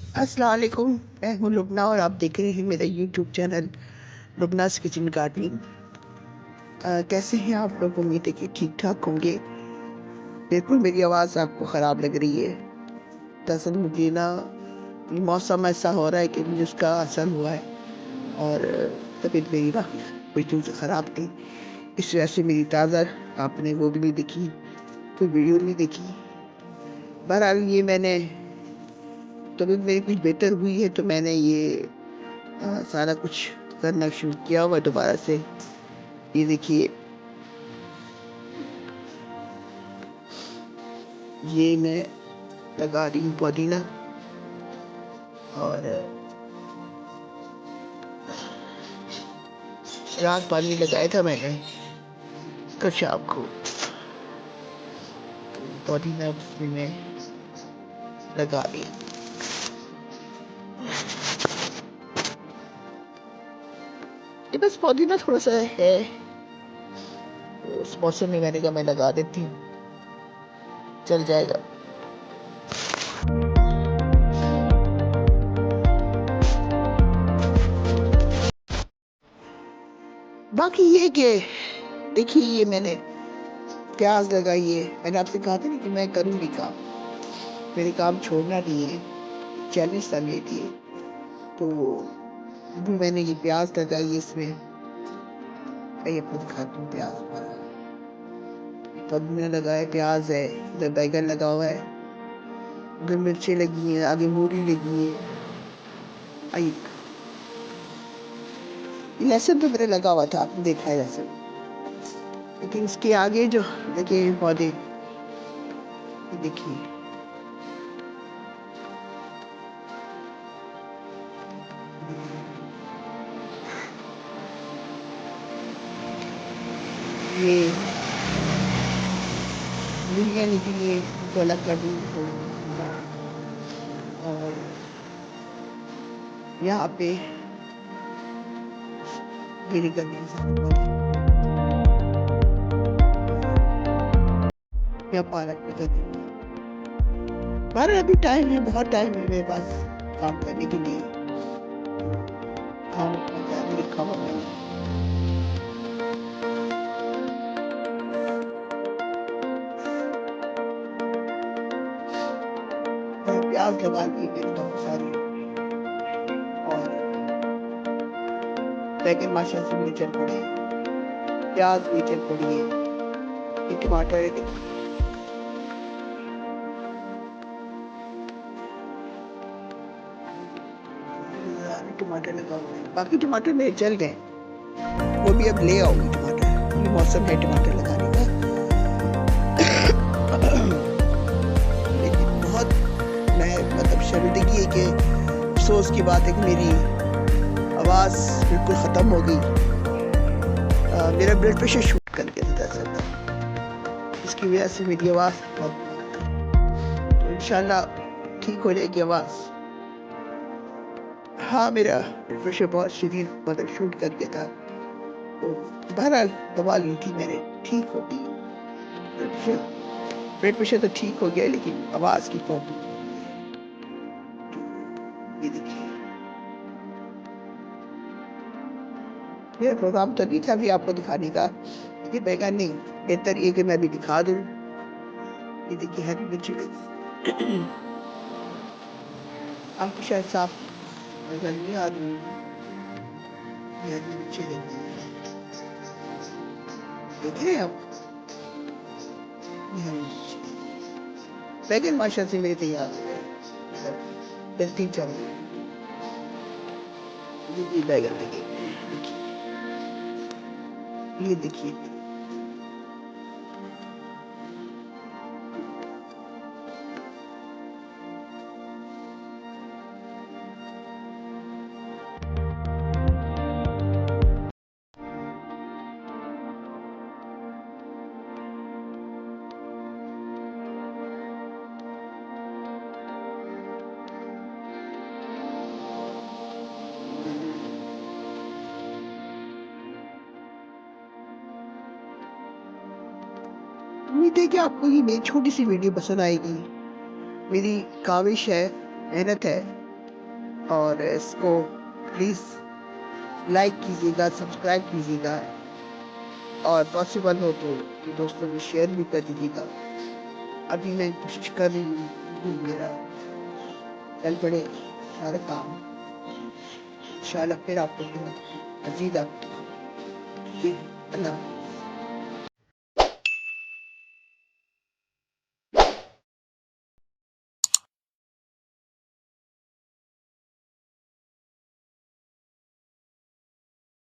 अस्सलाम वालेकुम। मैं हूँ लुबना और आप देख रहे हैं मेरा यूट्यूब चैनल लुबनास किचन गार्डनिंग। कैसे हैं आप लोग? उम्मीद है कि ठीक ठाक होंगे। बिल्कुल मेरी आवाज़ आपको ख़राब लग रही है। दरअसल मुझे ना मौसम ऐसा हो रहा है कि मुझे उसका असर हुआ है और तबीयत मेरी ना बिल्कुल से ख़राब थी। इस वजह से मेरी ताज़ा आपने वो भी नहीं देखी, कोई वीडियो नहीं देखी। बहरहाल ये मैंने तबीयत मेरी कुछ बेहतर हुई है तो मैंने ये सारा कुछ करना शुरू किया हुआ दोबारा से। ये देखिए, ये मैं लगा रही हूँ पुदीना और रात पानी लगाया था मैंने कल शाम को। पुदीना में लगा दिया। ये बस पुदीना थोड़ा सा है, उस मौसम में मैंने कहा मैं लगा देती हूँ, चल जाएगा। बाकी ये कि देखिए, ये मैंने प्याज लगाई है। मैंने आपसे कहा था ना कि मैं करूँगी काम, मेरे काम छोड़ना नहीं है, चैलेंज था मेरे लिए। तो अभी मैंने ये प्याज लगाई है इसमें। मैं ये आपको दिखाती हूँ प्याज हमारा। पुदीना लगाया, प्याज है, इधर बैगन लगा हुआ है, उधर मिर्ची लगी है, आगे मूली लगी है। आई लहसुन तो मेरे लगा हुआ था, आपने देखा है लहसुन। लेकिन इसके आगे जो देखिए पौधे, ये देखिए, ये मूलियाँ निकली है, इसको अलग कर दूँ तो। और यहाँ पे मेरी गली या पालक में कर दूँ। बारह अभी टाइम है, बहुत टाइम है मेरे पास काम करने के लिए। खाना पकाने लिखा हुआ मैंने। प्याज लगा दी मैंने बहुत सारी, और बैगन माशाल्लाह से नीचे पड़े, प्याज नीचे पड़ी है, ये टमाटर है, टमाटर लगा हुआ है। बाकी टमाटर मेरे चल गए, वो भी अब ले आऊंगी टमाटर। ये मौसम है टमाटर लगाने का। लेकिन बहुत मैं मतलब शर्मिंदगी है कि अफसोस की बात है कि मेरी आवाज़ बिल्कुल ख़त्म हो गई। मेरा ब्लड प्रेशर शूट कर गया था दरअसल, इसकी वजह से मेरी आवाज़ तो इंशाल्लाह ठीक हो जाएगी आवाज़। हाँ, मेरा ब्लड प्रेशर बहुत शदीद मतलब शूट कर गया था, तो बहरहाल दवा ली थी मैंने, ठीक हो गई। ब्लड प्रेशर तो ठीक हो गया, लेकिन आवाज़ की प्रॉब्लम। ये देखिए, मेरा प्रोग्राम तो नहीं था अभी आपको दिखाने का, लेकिन बैगन नहीं, बेहतर ये कि मैं अभी दिखा दूँ। ये देखिए हरी मिर्ची आपको शायद साफ नजर नहीं आ रही, ये हरी मिर्ची लगी है, देख रहे हैं आप? ये हरी मिर्ची, बैगन माशाल्लाह से मेरे तैयार हो गए, मतलब बेहतरीन चल रही है। ये बैगन लगे, ये देखिए। उम्मीद है कि आपको ये मेरी छोटी सी वीडियो पसंद आएगी। मेरी काविश है, मेहनत है और इसको प्लीज़ लाइक कीजिएगा, सब्सक्राइब कीजिएगा और पॉसिबल हो तो दोस्तों में शेयर भी कर दीजिएगा। अभी मैं कोशिश कर रही हूँ मेरा चल पड़े सारे काम, इंशाल्लाह फिर आपको मज़ीद आप जी, अल्लाह।